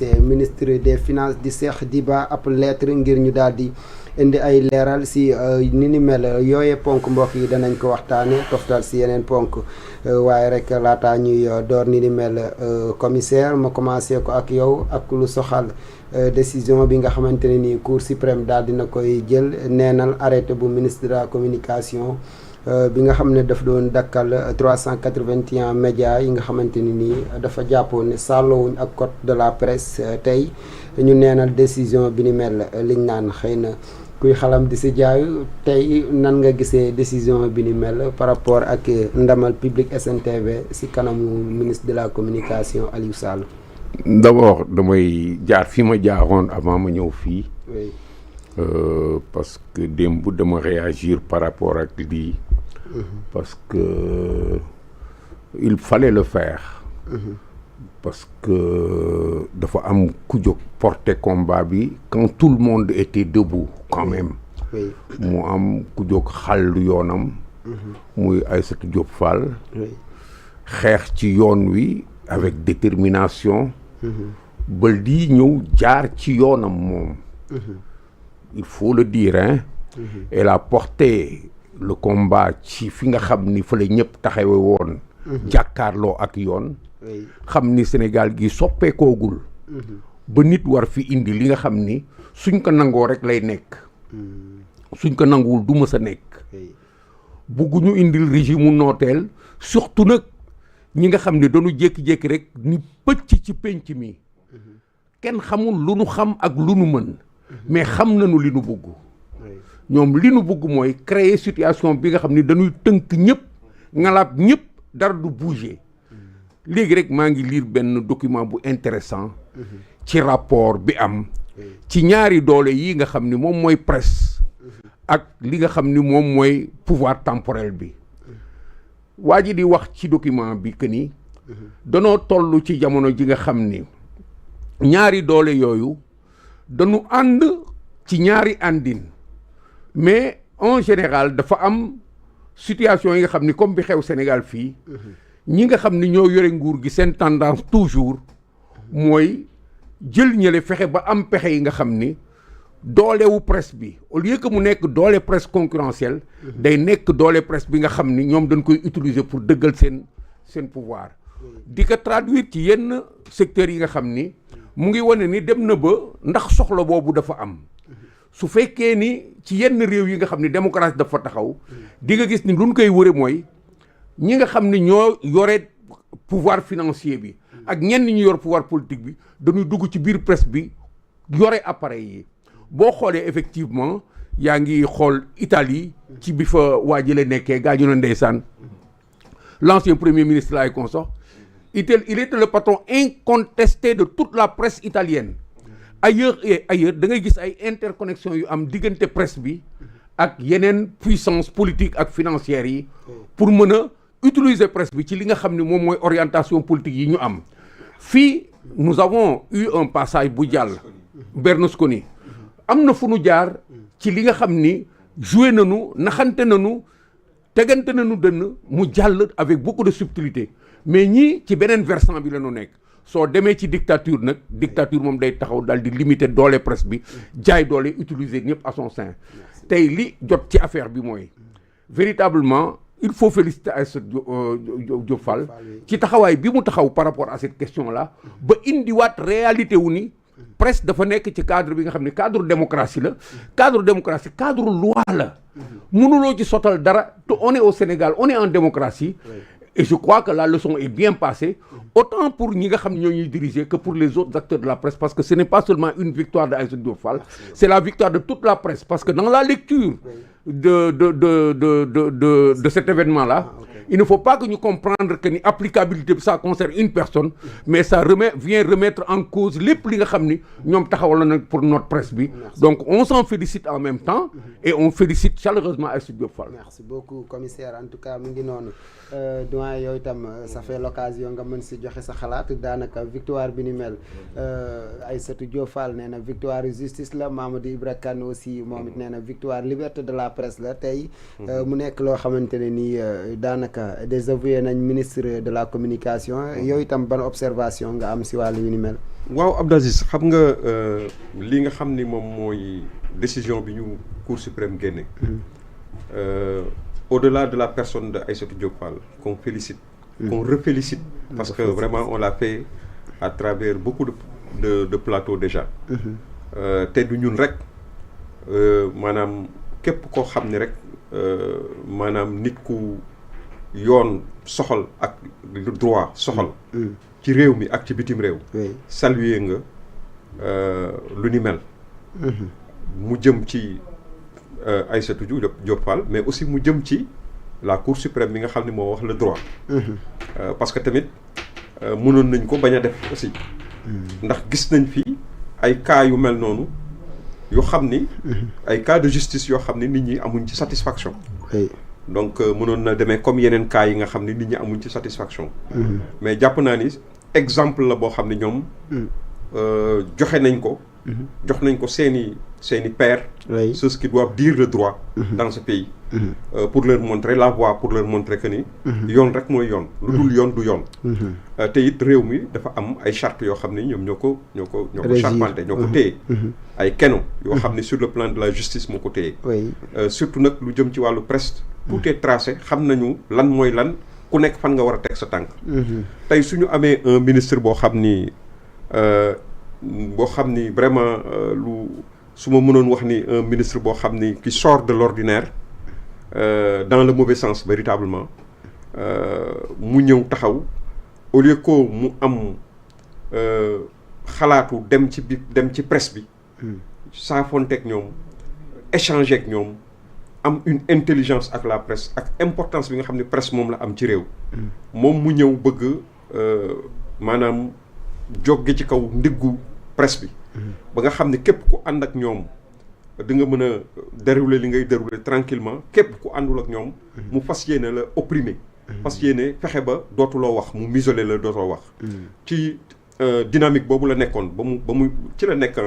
AIC ministre des finances di Cheikh Diba ab lettre ngir ñu daal di indi ay leeral si ni ni mel yooye ponk mbokk yi danañ ko waxtaane toftal si yeneen ponk waaye rek laataa ñuy door ni ni mel commissaire ma commencé ko ak yow ak lu soxal décision bi nga xamante ne nii Cour suprême daal dina koy jël neenal arrêté bu ministre de la communication bi nga xam ne daf doon dakkal 381 médias yi nga xamante ni nii dafa jàppoon ne sàllowuñ ak code de la presse tey ñu neenal décision bi ni mel liñ naan xëy na kuy xalam di si jaayu tey nan nga gisee décision bi ni mel par rapport ak ndamal Public SNTV si kanamu ministre de la communication Aliou Sall. D'abord damay jaar fi ma jaaroon avant ma ñëw fii. Oui. Parce que démb dama réagir par rapport ak lii. Parce que il fallait le faire. Parce que dafa am ku jóg porter combat bi quand tout le monde était debout quand même. Oui. mu am ku jóg xàll yoonam. muy Aïssatou Diop Fall. Oui. xeex ci yoon wi avec détermination. ba lii ñëw jaar ci yoonam moom. Il faut le dire, hein. Elle a porté le combat ci fi nga xam ni fa la ñëpp taxawe woon. jàkkaarloo ak yoon. xam ni Sénégal gi soppeekoogul. ba nit war fi indi li nga xam ni suñ ko nangoo rek lay nekk. suñ ko nanguwul du mës a nekk. bugguñu indil régime mu nooteel surtout nag ñi nga xam ne dañu jékki-jékki rek ni pëcc ci penc mi. kenn xamul lu nu xam ak lu nu mën. mais xam nañu li nu bëgg. ñoom li nu bëgg mooy créer situation bi nga xam ni dañuy tënk ñëpp ngalaab ñëpp dara du bouger. léegi rek maa ngi lire benn document bu intéressant ci rapport bi am ci ñaari doole yi nga xam ni moom mooy presse ak li nga xam ni moom mooy pouvoir temporel bi. waa ji di wax ci document bi que ni danoo toll ci jamono ji nga xam ni ñaari doole yooyu dañu ànd ci ñaari àndin mais en général dafa am situation yi nga xam ni comme bi xew Sénégal fii ñi nga xam ni ñoo yore nguur gi seen tendance toujours mooy jël ñële fexe ba am pexe yi nga xam ni doolewu presse bi au lieu que mu nekk doole presse concurrentielle day nekk doole presse bi nga xam ni ñoom dañ koy utiliser pour dëggal seen pouvoir di ko traduire ci yenn secteurs yi nga xam ni mu ngi wane ni dem na ba ndax soxla boobu dafa am su fekkee ni ci yenn réew yi nga xam ni démocratie dafa taxaw di nga gis ni lu ñu koy wëre mooy ñi nga xam ni ñoo yore pouvoir financier bi ak ñenn ñu yor pouvoir politique bi dañuy dugg ci biir presse bi yore appareil yi boo xoolee effectivement yaa ngi xool Italie ci bi fa waa jële nekkee gaa ñu ne ndeysaan l'ancien premier ministre la ay consort il était le patron incontesté de toute la presse italienne ailleurs et ailleurs da ngay gis ay interconnexion yu am diggante presse bi ak yeneen puissance politique ak financière yi pour mën a utiliser presse bi ci li nga xam ne moom mooy orientation politique yi ñu am fii nous avons eu un passage bu jàll Berlusconi am na fu nu jaar ci li nga xam ni joué nañu naxante nañu tegante nañu dënn mu jàll avec beaucoup de subtilité mais ñii ci beneen versant bi la ñu nekk soo demee ci dictature nag dictature moom day taxaw daal di limiter doole presse bi jaay doole utiliser ñëpp à son sein tey li jot ci affaire bi mooy véritablement il faut féliciter Aïssatou Diop Fall ci taxawaay bi mu taxaw par rapport à cette question là ba indiwaat réalité wu ni presse dafa nekk ci cadre bi nga xam ne cadre démocratie la cadre loi la mënuloo ci sottal dara te on est au Sénégal on est en démocratie et je crois que la leçon est bien passée autant pour ñi nga xam ne ñoo ñuy diriger que pour les autres acteurs de la presse parce que ce n'est pas seulement une victoire de Aïssatou Diop Fall c'est la victoire de toute la presse parce que dans la lecture de cet événement là il ne faut pas que ñu comprendre que ni applicabilité bi ça concerne une personne mais ça vient remettre en cause lépp li nga xam ni ñoom taxawal na pour notre presse bi donc on s'en félicite en même temps et on félicite chaleureusement Aïssatou Diop Fall. Merci beaucoup commissaire en tout cas mu ngi noonu doyen yow itam ça fait l'occasion nga mën si joxe sa xalaat daanaka victoire bi ni mel Aïssatou Diop Fall nee na victoire justice la Mamadou Ibra Kane aussi moom it nee na victoire liberté de la presse la tey mu nekk loo xamante ne nii daanaka désavoué nañ ministre de la communication yow itam ban observation nga am si wàllu yu ni mel. waaw Abdou Aziz xam nga li nga xam ni moom mooy décision bi ñu Cour suprême génne au-delà de la personne de Aïssatou Diop Fall qu'on félicite qu'on refélicite parce que vraiment on l'a fait à travers beaucoup de plateaux déjà te du ñun rek maanaam képp koo xam ni rek maanaam nit ku yoon soxal ak le droit soxal ci réew mi ak ci bitim réew saluer nga lu ni mel mu jëm ci Aïssatou Diop Fall mais aussi mu jëm ci la Cour suprême bi nga xam ne moo wax le droit parce que tamit mënoon nañ ko bañ a def aussi ndax gis nañ fi ay cas yu mel noonu yoo xam ni ay cas de justice yoo xam ni nit ñi amuñ ci satisfaction donc mënoon na demee comme yeneen cas yi nga xam ni nit ñi amuñ ci satisfaction mais jàpp naa ni exemple la boo xam ne ñoom joxe nañ ko jox nañ ko seeni pairs ceux qui doivent dire le droit dans ce pays pour leur montrer la voie pour leur montrer que ni yoon rek mooy yoon lu dul yoon du yoon te it réew mi dafa am ay chartes yoo xam ne ñoom ñoo ko charpenté ñoo ko téye ay keno yoo xam ne sur le plan de la justice moo ko téye surtout nag lu jëm ci wàllu presse tout est tracé xam nañu lan mooy lan ku nekk fan nga war a teg sa tànk tey suñu amee un ministre boo xam ni vraiment lu su ma mënoon wax ni un ministre boo xam ni qui sort de l'ordinaire dans le mauvais sens véritablement mu ñëw taxaw au lieu que mu am xalaatu dem ci presse bi saafonteeg ñoom échanger ak ñoom am une intelligence ak la presse ak importance bi nga xam ne presse moom la am ci réew moom mu ñëw bëgg maanaam jóge ci kaw ndiggu presse bi ba nga xam ne képp ku ànd ak ñoom di nga mën a dérouler li ngay dérouler tranquillement képp ku àndul ak ñoom mu fas yéene la opprimer fas yéene fexe ba dootuloo wax mu museler la dootoo wax ci dynamique boobu la nekkoon ba mu ci la nekk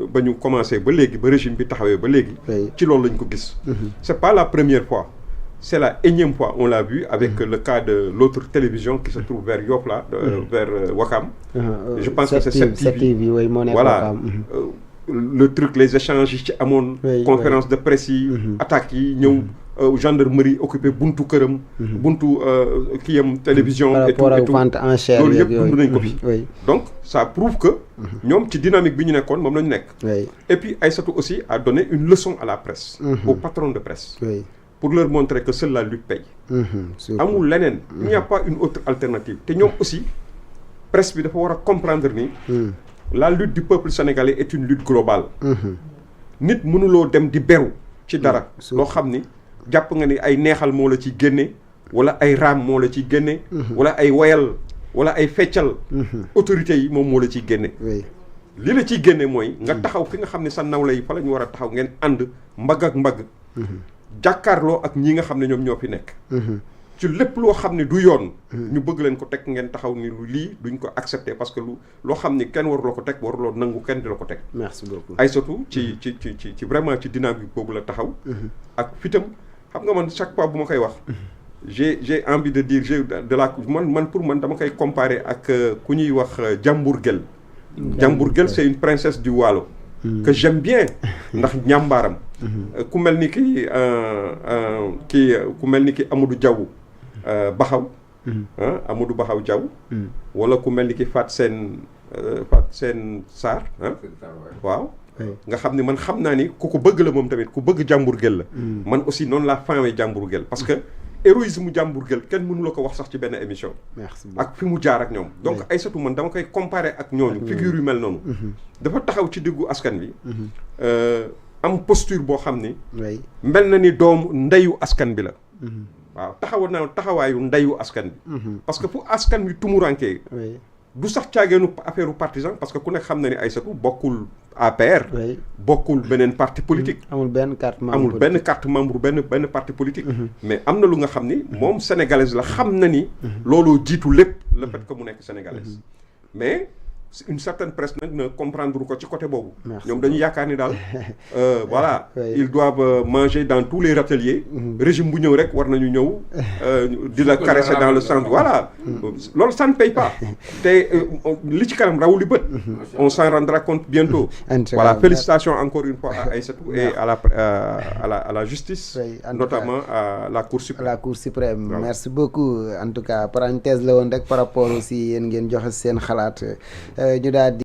ba ñu commencé ba léegi ba régime bi taxawee ba léegi ci loolu lañ ko gis c'est pas la première fois c'est la énième fois on l'a vu avec le cas de l'autre télévision qui se trouve vers Yoff là vers Wakam je pense que c'est 7TV voilà le truc les échanges yi ci amoon conférence de presse yi attaques yi ñëw gendarmerie occupé buntu këram buntu kiyam télévision et tout loolu yëpp dund nañ ko fi donc ça prouve que ñoom ci dynamique bi ñu nekkoon moom lañu nekk et puis Aïssatou aussi a donné une leçon à la presse aux patrons de presse pour leur montrer que seule la lutte paye amul leneen il n'y a pas une autre alternative te ñoom aussi presse bi dafa war a comprendre ni la lutte du peuple sénégalais est une lutte globale nit mënuloo dem di beru ci dara loo xam ni jàpp nga ni ay neexal moo la ci génne wala ay raam moo la ci génne wala ay woyal wala ay feccal autorités yi moom moo la ciy génne li la ciy génne mooy nga taxaw fi nga xam ne sa nawle yi fa la ñu war a taxaw ngeen ànd mbagg ak mbagg jàkkaarloo ak ñi nga xam ne ñoom ñoo fi nekk ci lépp loo xam ne du yoon ñu bëgg leen ko teg ngeen taxaw ni lu lii duñ ko accepter parce que loo xam ni kenn waruloo ko teg waruloo nangu kenn di la ko teg merci beaucoup Aïssatou ci vraiment ci dynamique boobu la taxaw ak fitam xam nga man chaque fois bu ma koy wax j'ai envie de dire man pour man dama koy comparer ak ku ñuy wax Jambour Guel c'est une princesse du Waalo que j'aime bien ndax ñàmbaaram ku mel ni ki Amadou Diaw Baxaw Amadou Baxaw Diaw wala ku mel ni ki Fat Seen Sarr waaw nga xam ni man xam naa ni ku ko bëgg la moom tamit ku bëgg Jambour Guel la man aussi noonu laa famee Jambour Guel parce que héroïsme Jambour Guel kenn mënu la ko wax sax ci benn émission ak fi mu jaar ak ñoom donc Aïssatou man dama koy comparer ak ñooñu figure yu mel noonu dafa taxaw ci diggu askan bi am posture boo xam ni mel na ni doom ndeyu askan bi la waaw taxawaayu ndeyu askan bi parce que fu askan bi tumurankee du sax caageenu affaire partisan parce que ku nekk xam na ni Aïssatou bokkul APR bokkul beneen parti politique amul benn carte membre benn parti politique mais am na lu nga xam ni moom sénégalaise la xam na ni looloo jiitu lépp le fait que mu nekk sénégalaise mais une certaine presse nag ne comprendre ko ci côté boobu. Merci. ñoom dañu yaakaar ni daal voilà Oui. ils doivent manger dans tous les râteliers. régime bu ñëw rek war nañu ñëw di la caresser dans le sens voilà. loolu ça ne paye pas te li ci kanam rawu li bët. on s'en rendra compte bientôt. Voilà, félicitations encore une fois à Aïssatou et à la justice, Oui, en tout notamment à la Cour suprême. la Cour suprême. Waaw. Merci beaucoup en tout cas parenthèse la woon rek par rapport aussi yéen ngeen joxe seen xalaat ñu daal di